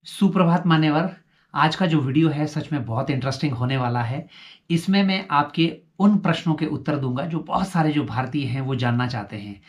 सुप्रभात मान्यवर। आज का जो वीडियो है सच में बहुत इंटरेस्टिंग होने वाला है। इसमें मैं आपके उन प्रश्नों के उत्तर दूँगा जो बहुत सारे जो भारतीय हैं वो जानना चाहते हैं।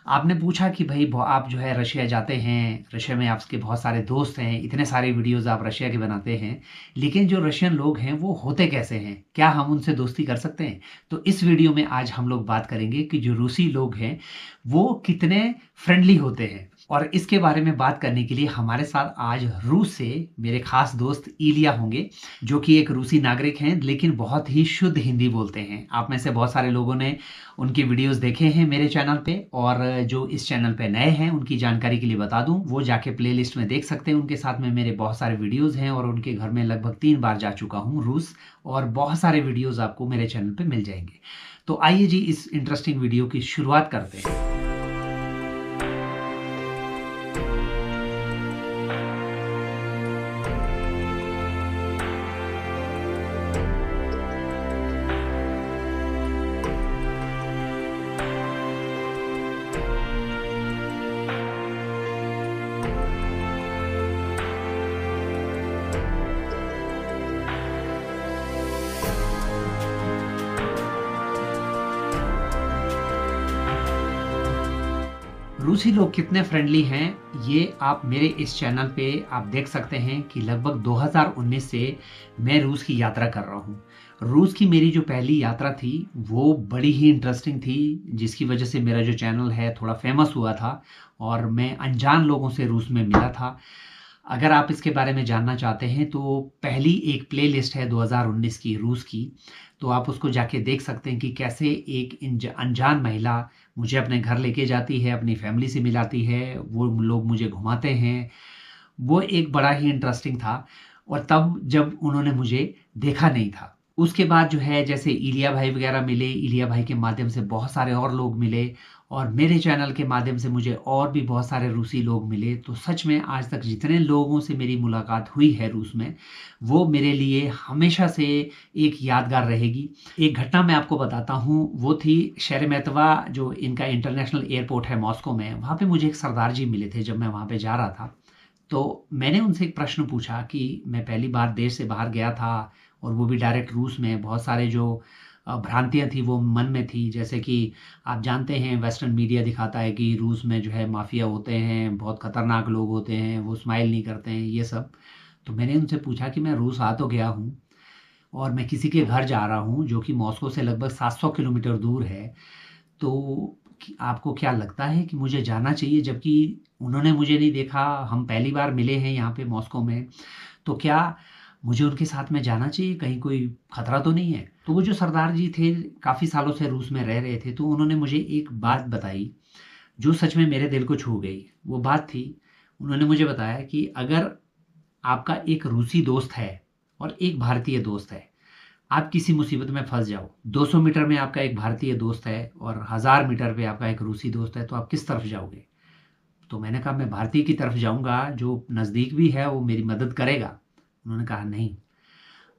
आपने पूछा कि भई ब आप जो है रशिया जाते हैं, रशिया में आपके बहुत सारे दोस्त हैं, इतने सारे वीडियोज़ आप रशिया के बनाते हैं। लेकिन जो रशियन लोग हैं वो होते कैसे हैं? क्या हम उनसे दोस्ती कर सकते हैं? तो इस वीडियो में आज हम लोग बात करेंगे कि जो रूसी लोग हैं, वो कितने फ्रेंडली होते हैं। और इसके बारे में बात करने के लिए हमारे साथ आज रूस से मेरे खास दोस्त इलिया होंगे, जो कि एक रूसी नागरिक हैं, लेकिन बहुत ही शुद्ध हिंदी बोलते हैं। आप में से बहुत सारे लोगों ने उनके वीडियोस देखे हैं मेरे चैनल पे, और जो इस चैनल पे नए हैं उनकी जानकारी के लिए बता दूं, वो जाके प्लेलिस्ट में देख सकते हैं। उनके साथ में मेरे बहुत सारे वीडियोस हैं और उनके घर में लगभग 3 बार जा चुका हूं रूस, और बहुत सारे वीडियोस आपको मेरे चैनल पे मिल जाएंगे। तो आइए जी, इस इंटरेस्टिंग वीडियो की शुरुआत करते हैं। रूसी लोग कितने फ्रेंडली हैं, ये आप मेरे इस चैनल पे आप देख सकते हैं कि लगभग 2019 से मैं रूस की यात्रा कर रहा हूँ। रूस की मेरी जो पहली यात्रा थी वो बड़ी ही इंटरेस्टिंग थी, जिसकी वजह से मेरा जो चैनल है थोड़ा फेमस हुआ था और मैं अनजान लोगों से रूस में मिला था। अगर आप इसके बारे में जानना चाहते हैं तो पहली एक प्लेलिस्ट है 2019 की रूस की, तो आप उसको जाके देख सकते हैं कि कैसे एक अनजान महिला मुझे अपने घर लेके जाती है, अपनी फैमिली से मिलाती है, वो लोग मुझे घुमाते हैं। वो एक बड़ा ही इंटरेस्टिंग था। और तब जब उन्होंने मुझे देखा नहीं था, उसके बाद जो है जैसे इलिया भाई वगैरह मिले, इलिया भाई के माध्यम से बहुत सारे और लोग मिले, और मेरे चैनल के माध्यम से मुझे और भी बहुत सारे रूसी लोग मिले। तो सच में आज तक जितने लोगों से मेरी मुलाकात हुई है रूस में, वो मेरे लिए हमेशा से एक यादगार रहेगी। एक घटना मैं आपको बताता हूँ, वो थी शेरेमेतवा, जो इनका इंटरनेशनल एयरपोर्ट है मॉस्को में। वहाँ पे मुझे एक सरदार जी मिले थे जब मैं वहाँ पे जा रहा था। तो मैंने उनसे एक प्रश्न पूछा कि मैं पहली बार देश से बाहर गया था, और वो भी डायरेक्ट रूस में। बहुत सारे जो भ्रांतियां थी वो मन में थी, जैसे कि आप जानते हैं वेस्टर्न मीडिया दिखाता है कि रूस में जो है माफिया होते हैं, बहुत खतरनाक लोग होते हैं, वो स्माइल नहीं करते हैं, ये सब। तो मैंने उनसे पूछा कि मैं रूस आ तो गया हूँ और मैं किसी के घर जा रहा हूँ जो कि मॉस्को से लगभग 700 किलोमीटर दूर है, तो आपको क्या लगता है कि मुझे जाना चाहिए? जबकि उन्होंने मुझे नहीं देखा, हम पहली बार मिले हैं यहाँ पे मॉस्को में, तो क्या मुझे उनके साथ में जाना चाहिए? कहीं कोई खतरा तो नहीं है? तो वो जो सरदार जी थे, काफ़ी सालों से रूस में रह रहे थे, तो उन्होंने मुझे एक बात बताई जो सच में मेरे दिल को छू गई। वो बात थी, उन्होंने मुझे बताया कि अगर आपका एक रूसी दोस्त है और एक भारतीय दोस्त है, आप किसी मुसीबत में फंस जाओ, 200 मीटर में आपका एक भारतीय दोस्त है और 1000 मीटर पे आपका एक रूसी दोस्त है, तो आप किस तरफ जाओगे? तो मैंने कहा मैं भारतीय की तरफ जाऊंगा, जो नज़दीक भी है वो मेरी मदद करेगा। उन्होंने कहा नहीं,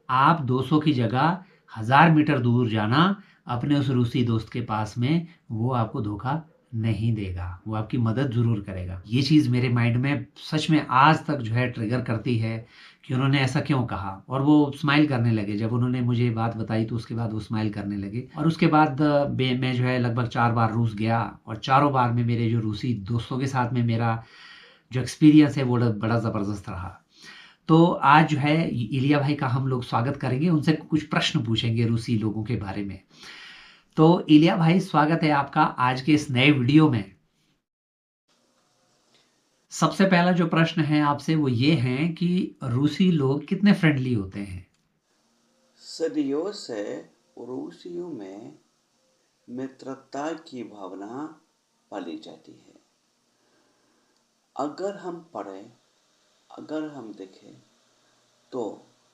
आप 200 की जगह 1000 मीटर दूर जाना अपने उस रूसी दोस्त के पास में, वो आपको धोखा नहीं देगा, वो आपकी मदद जरूर करेगा। ये चीज़ मेरे माइंड में सच में आज तक जो है ट्रिगर करती है कि उन्होंने ऐसा क्यों कहा। और वो स्माइल करने लगे जब उन्होंने मुझे ये बात बताई, तो उसके बाद वो स्माइल करने लगे। और उसके बाद मैं जो है लगभग 4 बार रूस गया, और चारों बार में मेरे जो रूसी दोस्तों के साथ में मेरा जो एक्सपीरियंस है वो बड़ा ज़बरदस्त रहा। तो आज जो है इलिया भाई का हम लोग स्वागत करेंगे, उनसे कुछ प्रश्न पूछेंगे रूसी लोगों के बारे में। तो इलिया भाई, स्वागत है आपका आज के इस नए वीडियो में। सबसे पहला जो प्रश्न है आपसे वो ये है कि रूसी लोग कितने फ्रेंडली होते हैं? सदियों से रूसियों में मित्रता की भावना पाली जाती है। अगर हम पढ़ें, अगर हम देखें, तो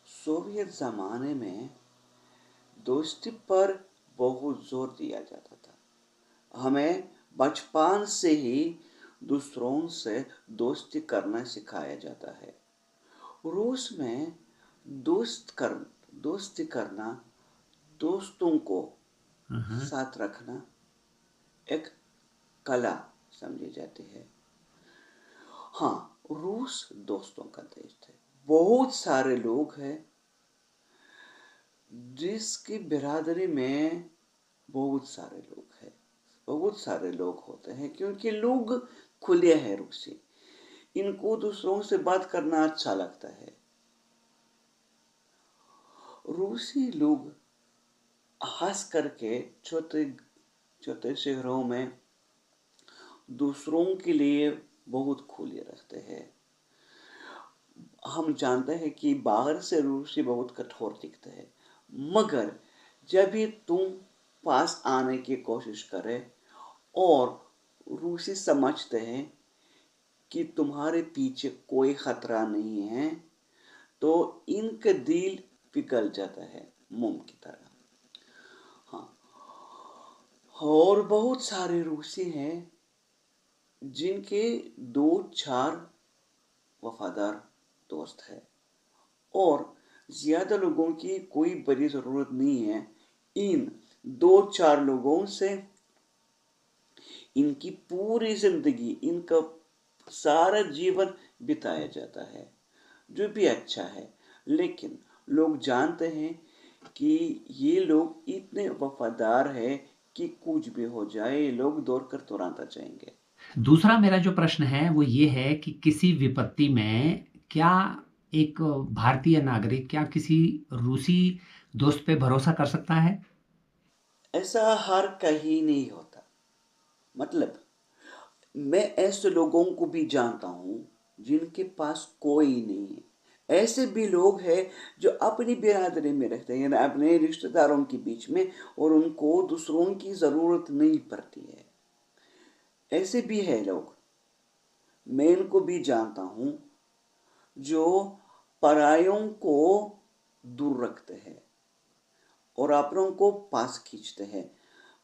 सोवियत ज़माने में दोस्ती पर बहुत जोर दिया जाता था। हमें बचपन से ही दूसरों से दोस्ती करना सिखाया जाता है। रूस में दोस्ती करना, दोस्तों को हम्म। साथ रखना एक कला समझी जाती है। हाँ, रूस दोस्तों का देश है। बहुत सारे लोग हैं जिसकी बिरादरी में बहुत सारे लोग हैं, बहुत सारे लोग होते हैं, क्योंकि लोग खुले हैं रूसी। इनको दूसरों से बात करना अच्छा लगता है। रूसी लोग खास करके छोटे छोटे शहरों में दूसरों के लिए बहुत खुले रखते हैं। हम जानते हैं कि बाहर से रूसी बहुत कठोर दिखते हैं, मगर जब भी तुम पास आने की कोशिश करें और रूसी समझते हैं कि तुम्हारे पीछे कोई खतरा नहीं है, तो इनका दिल पिघल जाता है मोम की तरह। हाँ, और बहुत सारे रूसी हैं जिनके दो चार वफादार दोस्त हैं, और ज्यादा लोगों की कोई बड़ी जरूरत नहीं है। इन दो चार लोगों से इनकी पूरी जिंदगी, इनका सारा जीवन बिताया जाता है, जो भी अच्छा है। लेकिन लोग जानते हैं कि ये लोग इतने वफादार हैं कि कुछ भी हो जाए ये लोग दौड़कर तुरंत आ जाएंगे। दूसरा मेरा जो प्रश्न है वो ये है कि किसी विपत्ति में क्या एक भारतीय नागरिक क्या किसी रूसी दोस्त पे भरोसा कर सकता है? ऐसा हर कहीं नहीं होता। मतलब मैं ऐसे लोगों को भी जानता हूँ जिनके पास कोई नहीं है। ऐसे भी लोग हैं जो अपनी बिरादरी में रहते हैं, यानी अपने रिश्तेदारों के बीच में, और उनको दूसरों की जरूरत नहीं पड़ती है। ऐसे भी है लोग, मैं इनको भी जानता हूँ, जो परायों को दूर रखते हैं और अपनों को पास खींचते हैं।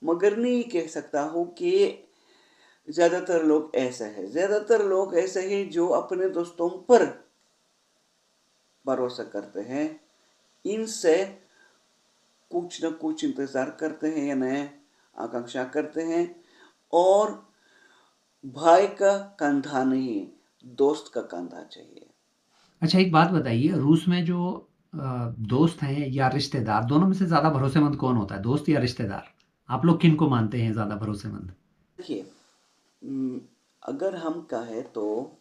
मगर नहीं कह सकता हूँ कि ज्यादातर लोग ऐसा है। ज्यादातर लोग ऐसे ही जो अपने दोस्तों पर भरोसा करते हैं, इनसे कुछ न कुछ इंतजार करते हैं या नए आकांक्षा करते हैं, और भाई का कंधा नहीं, दोस्त का कंधा चाहिए। अच्छा, एक बात बताइए, रूस में जो दोस्त हैं या रिश्तेदार, दोनों में से ज्यादा भरोसेमंद कौन होता है, दोस्त या रिश्तेदार? आप लोग किन को मानते हैं ज्यादा भरोसेमंद? देखिए, अगर हम कहें तो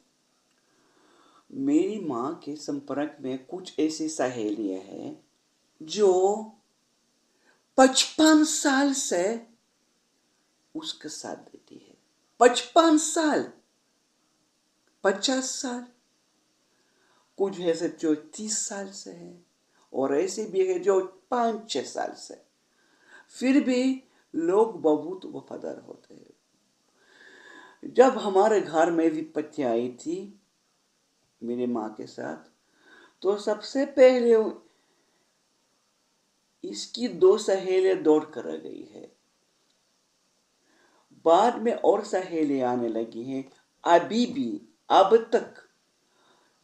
मेरी माँ के संपर्क में कुछ ऐसी सहेलियां हैं जो 55 साल से उसका साथ देती है। 55 साल, 50 साल, कुछ ऐसे जो 30 साल से है, और ऐसे भी है जो 5-6 साल से। फिर भी लोग बहुत वफादार होते हैं। जब हमारे घर में विपत्ति आई थी मेरी माँ के साथ, तो सबसे पहले इसकी दो सहेलियां दौड़ कर आ गई है। बाद में और सहेलियां आने लगी हैं। अभी भी, अब तक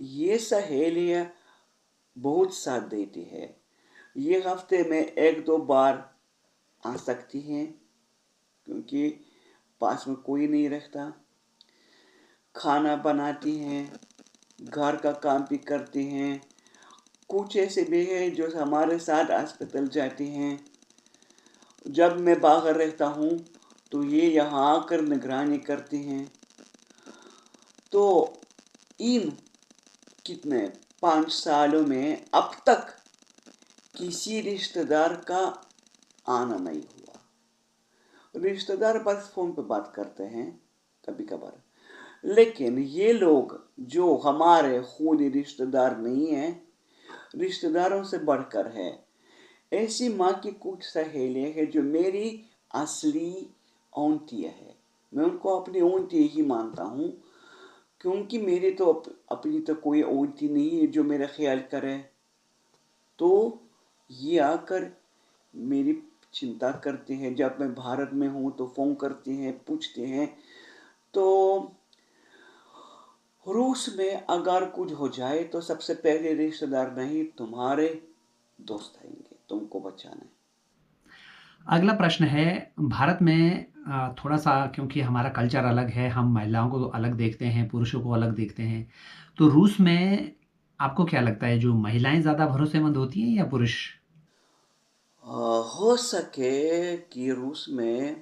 ये सहेलियां बहुत साथ देती है। ये हफ्ते में 1-2 बार आ सकती हैं, क्योंकि पास में कोई नहीं रहता। खाना बनाती हैं, घर का काम भी करती हैं। कुछ ऐसे भी हैं जो हमारे साथ अस्पताल जाती हैं। जब मैं बाहर रहता हूँ तो ये यहाँ आकर निगरानी करती हैं। तो इन कितने 5 सालों में अब तक किसी रिश्तेदार का आना नहीं हुआ। रिश्तेदार बस फोन पे बात करते हैं कभी कभार, लेकिन ये लोग जो हमारे खूनी रिश्तेदार नहीं है, रिश्तेदारों से बढ़कर है। ऐसी माँ की कुछ सहेलियां हैं जो मेरी असली औंतियाँ है। मैं उनको अपनी औंती ही मानता हूँ, क्योंकि मेरी तो अपनी तो कोई औंती नहीं है जो मेरा ख्याल करे। तो ये आकर मेरी चिंता करते हैं। जब मैं भारत में हूँ तो फोन करते हैं, पूछते हैं। तो रूस में अगर कुछ हो जाए तो सबसे पहले रिश्तेदार नहीं, तुम्हारे दोस्त आएंगे तुमको बचाने। अगला प्रश्न है, भारत में थोड़ा-सा क्योंकि हमारा कल्चर अलग है, हम महिलाओं को तो अलग देखते हैं, पुरुषों को अलग देखते हैं। तो रूस में आपको क्या लगता है जो महिलाएँ ज़्यादा भरोसेमंद होती हैं या पुरुष? हो सके कि रूस में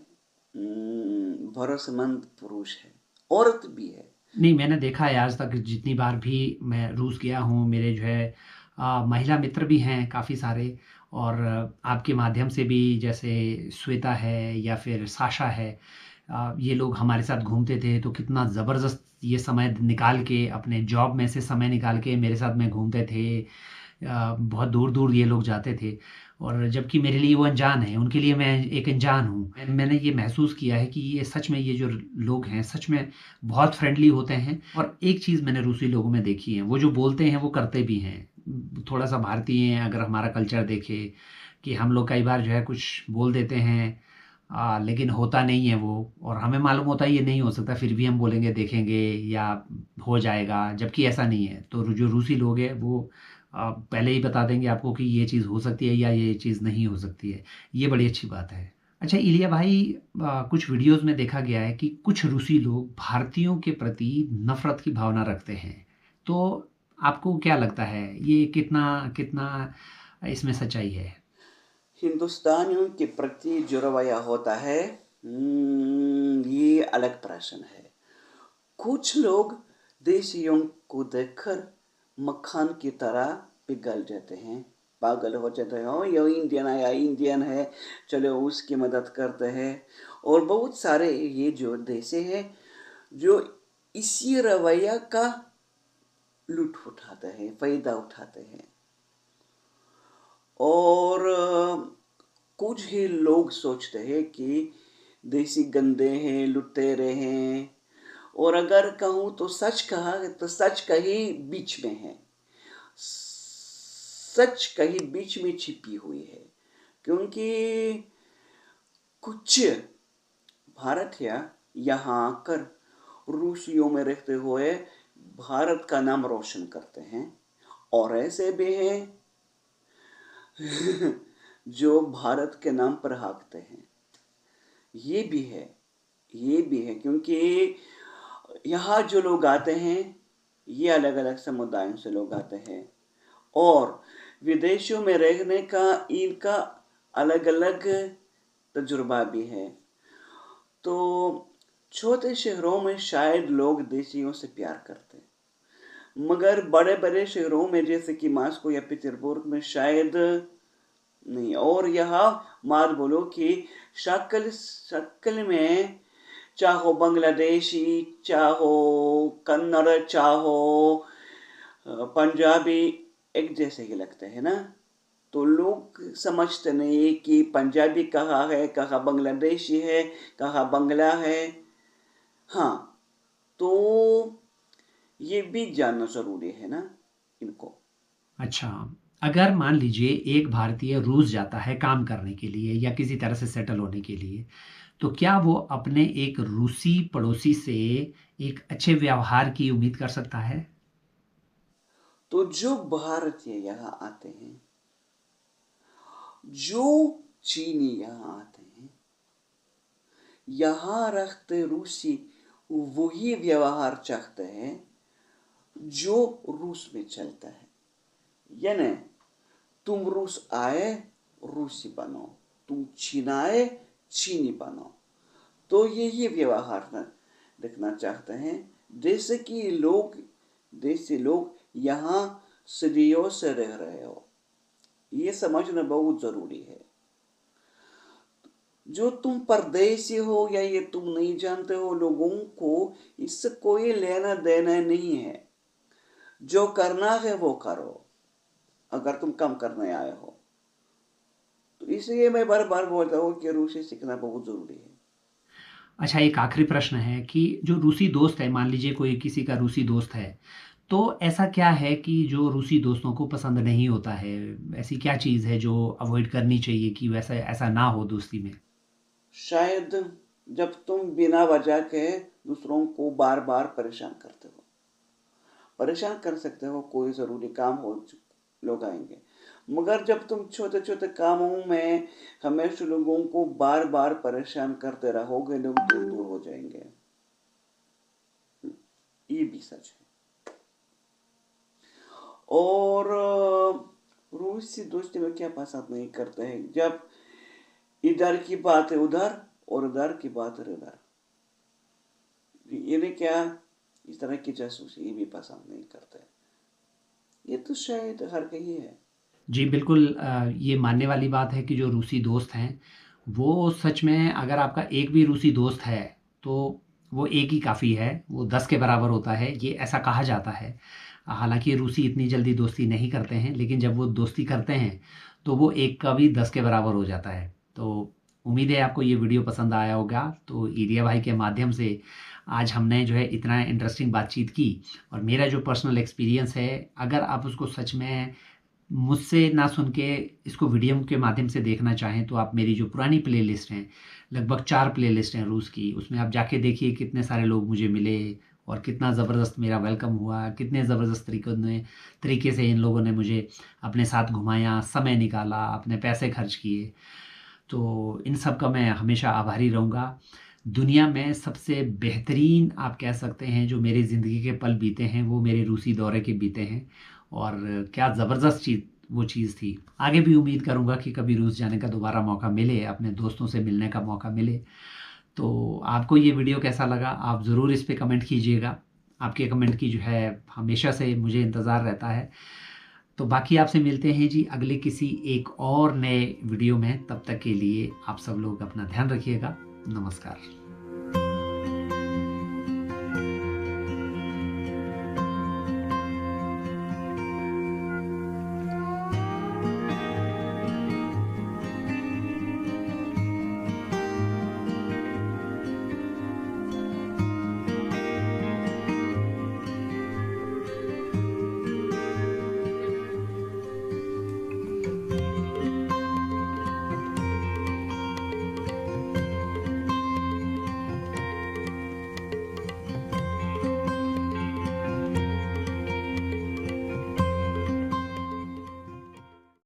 भरोसेमंद पुरुष है, औरत भी है। नहीं, मैंने देखा है आज तक जितनी बार भी मैं रूस गया हूँ, मेरे जो है महिला मित्र भी हैं काफ़ी सारे, और आपके माध्यम से भी जैसे श्वेता है या फिर साशा है, ये लोग हमारे साथ घूमते थे तो कितना ज़बरदस्त ये समय निकाल के अपने जॉब में से समय निकाल के मेरे साथ में घूमते थे। बहुत दूर-दूर ये लोग जाते थे, और जबकि मेरे लिए वो अनजान हैं, उनके लिए मैं एक अनजान हूँ। मैंने ये महसूस किया है कि ये सच में ये जो लोग हैं, सच में बहुत फ्रेंडली होते हैं, और एक चीज़ मैंने रूसी लोगों में देखी है, वो जो बोलते हैं वो करते भी हैं। थोड़ा-सा भारतीय हैं, अगर हमारा कल्चर देखें कि हम लोग कई बार जो है कुछ बोल देते हैं, लेकिन होता नहीं है वो, और हमें मालूम होता है ये नहीं हो सकता, फिर भी हम बोलेंगे देखेंगे या हो जाएगा, जबकि ऐसा नहीं है। तो जो रूसी लोग हैं वो पहले ही बता देंगे आपको कि ये चीज़ हो सकती है या ये चीज़ नहीं हो सकती है। ये बड़ी अच्छी बात है। अच्छा इलिया भाई, कुछ वीडियोज़ में देखा गया है कि कुछ रूसी लोग भारतीयों के प्रति नफ़रत की भावना रखते हैं। तो आपको क्या लगता है ये कितना कितना इसमें सच्चाई है? हिंदुस्तानियों के प्रति जो रवैया होता है, ये अलग प्रश्न है। कुछ लोग देशियों को देखकर मक्खन की तरह पिघल जाते हैं, पागल हो जाते हैं। ओ ये इंडियन आया, इंडियन है, चलो उसकी मदद करते हैं। और बहुत सारे ये जो देशे हैं जो इसी रवैया का लूट उठाते हैं, फायदा उठाते हैं। और कुछ ही लोग सोचते हैं कि देसी गंदे हैं, लुटेरे हैं, और अगर कहूँ तो सच कहा तो सच कहीं बीच में है। सच कहीं बीच में छिपी हुई है, क्योंकि कुछ भारतीय यहाँ आकर रूसियों में रहते हुए भारत का नाम रोशन करते हैं, और ऐसे भी हैं जो भारत के नाम पर हाँकते हैं। ये भी है, ये भी है, क्योंकि यहाँ जो लोग आते हैं ये अलग अलग समुदायों से लोग आते हैं, और विदेशों में रहने का इनका अलग अलग तजुर्बा भी है। तो छोटे शहरों में शायद लोग देशियों से प्यार करते हैं, मगर बड़े बड़े शहरों में जैसे कि मास्को या पीटरबर्ग में शायद नहीं। और यहाँ मार बोलो कि शक्ल शक्ल में चाहो बांग्लादेशी, चाहो कन्नड़, चाहो पंजाबी, एक जैसे ही लगते हैं ना। तो लोग समझते नहीं कि पंजाबी कहाँ है, कहाँ बांग्लादेशी है, कहाँ बंगला है। हाँ, तो ये भी जानना जरूरी है ना इनको। अच्छा, अगर मान लीजिए एक भारतीय रूस जाता है काम करने के लिए या किसी तरह से सेटल होने के लिए, तो क्या वो अपने एक रूसी पड़ोसी से एक अच्छे व्यवहार की उम्मीद कर सकता है? तो जो भारतीय यहाँ आते हैं, जो चीनी यहाँ आते हैं, यहाँ रखते रूसी वही व्यवहार चाहते हैं जो रूस में चलता है। यानी तुम रूस आए, रूसी बनो, तुम चीन आए, चीनी बनो। तो यही व्यवहार न देखना चाहते हैं। जैसे कि लोग देसी लोग यहाँ सदियों से रह रहे हो, ये समझना बहुत जरूरी है। जो तुम परदेसी हो या ये तुम नहीं जानते हो, लोगों को इससे कोई लेना देना नहीं है। जो करना है वो करो, अगर तुम कम करने आए हो। तो इसलिए मैं बार बार बोलता हूँ कि रूसी सीखना बहुत जरूरी है। अच्छा, एक आखिरी प्रश्न है कि जो रूसी दोस्त है, मान लीजिए कोई किसी का रूसी दोस्त है, तो ऐसा क्या है कि जो रूसी दोस्तों को पसंद नहीं होता है? ऐसी क्या चीज़ है जो अवॉइड करनी चाहिए कि वैसा ऐसा ना हो दोस्ती में? शायद जब तुम बिना वजह के दूसरों को बार बार परेशान करते हो। परेशान कर सकते हो, कोई ज़रूरी काम हो, लोग आएंगे। मगर जब तुम छोटे छोटे कामों में हमेशा लोगों को बार बार परेशान करते रहोगे, लोग दूर दूर हो जाएंगे। ये भी सच है। और रूसी दोस्ती में क्या पसंद नहीं करते हैं, जब इधर की बात है उधर और उधर की बात है उधर। ये क्या, इस तरह की जासूसी ये भी पसंद नहीं करते। ये तो शायद हर कहीं है। जी बिल्कुल, ये मानने वाली बात है कि जो रूसी दोस्त हैं वो सच में, अगर आपका एक भी रूसी दोस्त है तो वो एक ही काफ़ी है, वो 10 के बराबर होता है, ये ऐसा कहा जाता है। हालांकि रूसी इतनी जल्दी दोस्ती नहीं करते हैं, लेकिन जब वो दोस्ती करते हैं तो वो एक का भी 10 के बराबर हो जाता है। तो उम्मीद है आपको ये वीडियो पसंद आया होगा। तो ईरिया भाई के माध्यम से आज हमने जो है इतना इंटरेस्टिंग बातचीत की, और मेरा जो पर्सनल एक्सपीरियंस है, अगर आप उसको सच में मुझसे ना सुन के इसको वीडियो के माध्यम से देखना चाहें तो आप मेरी जो पुरानी प्लेलिस्ट हैं, लगभग 4 प्लेलिस्ट हैं रूस की, उसमें आप जाके देखिए कितने सारे लोग मुझे मिले और कितना ज़बरदस्त मेरा वेलकम हुआ, कितने ज़बरदस्त तरीके से इन लोगों ने मुझे अपने साथ घुमाया, समय निकाला, अपने पैसे खर्च किए। तो इन सब का मैं हमेशा आभारी रहूँगा। दुनिया में सबसे बेहतरीन आप कह सकते हैं जो मेरी ज़िंदगी के पल बीते हैं वो मेरे रूसी दौरे के बीते हैं, और क्या ज़बरदस्त चीज़ वो चीज़ थी। आगे भी उम्मीद करूँगा कि कभी रूस जाने का दोबारा मौका मिले, अपने दोस्तों से मिलने का मौका मिले। तो आपको ये वीडियो कैसा लगा आप ज़रूर इस पे कमेंट कीजिएगा। आपके कमेंट की जो है हमेशा से मुझे इंतज़ार रहता है। तो बाकी आपसे मिलते हैं जी अगले किसी एक और नए वीडियो में। तब तक के लिए आप सब लोग अपना ध्यान रखिएगा। नमस्कार।